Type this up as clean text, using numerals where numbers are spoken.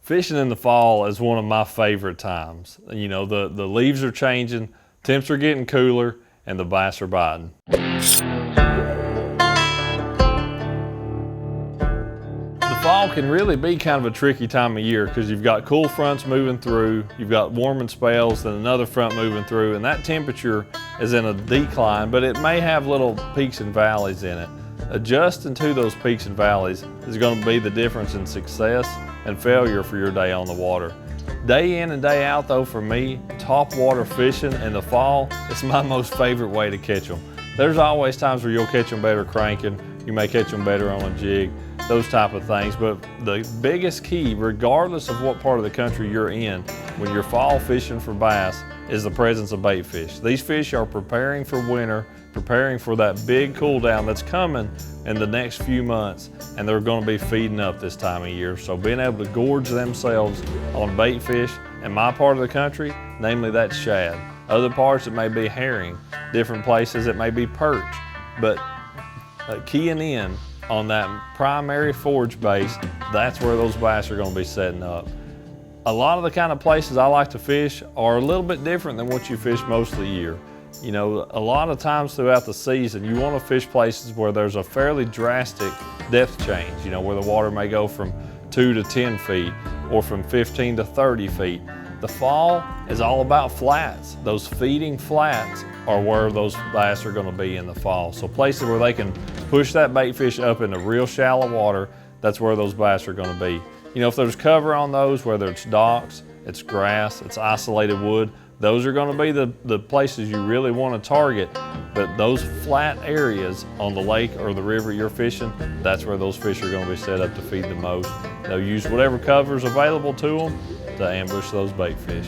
Fishing in the fall is one of my favorite times. You know, the leaves are changing, temps are getting cooler, and the bass are biting. The fall can really be kind of a tricky time of year because you've got cool fronts moving through, you've got warming spells, then another front moving through, and that temperature is in a decline, but it may have little peaks and valleys in it. Adjusting to those peaks and valleys is going to be the difference in success and failure for your day on the water. Day in and day out though, for me, top water fishing in the fall is my most favorite way to catch them. There's always times where you'll catch them better cranking, you may catch them better on a jig, those type of things, but the biggest key, regardless of what part of the country you're in, when you're fall fishing for bass, is the presence of bait fish. These fish are preparing for winter, preparing for that big cool down that's coming in the next few months, and they're going to be feeding up this time of year. So being able to gorge themselves on bait fish in my part of the country, namely that's shad. Other parts it may be herring, different places it may be perch, but keying in on that primary forage base, that's where those bass are going to be setting up. A lot of the kind of places I like to fish are a little bit different than what you fish most of the year. You know, a lot of times throughout the season, you want to fish places where there's a fairly drastic depth change, you know, where the water may go from 2 to 10 feet or from 15 to 30 feet. The fall is all about flats. Those feeding flats are where those bass are going to be in the fall. So places where they can push that bait fish up into real shallow water, that's where those bass are going to be. You know, if there's cover on those, whether it's docks, it's grass, it's isolated wood, those are going to be the places you really want to target. But those flat areas on the lake or the river you're fishing, that's where those fish are going to be set up to feed the most. They'll use whatever cover is available to them to ambush those bait fish.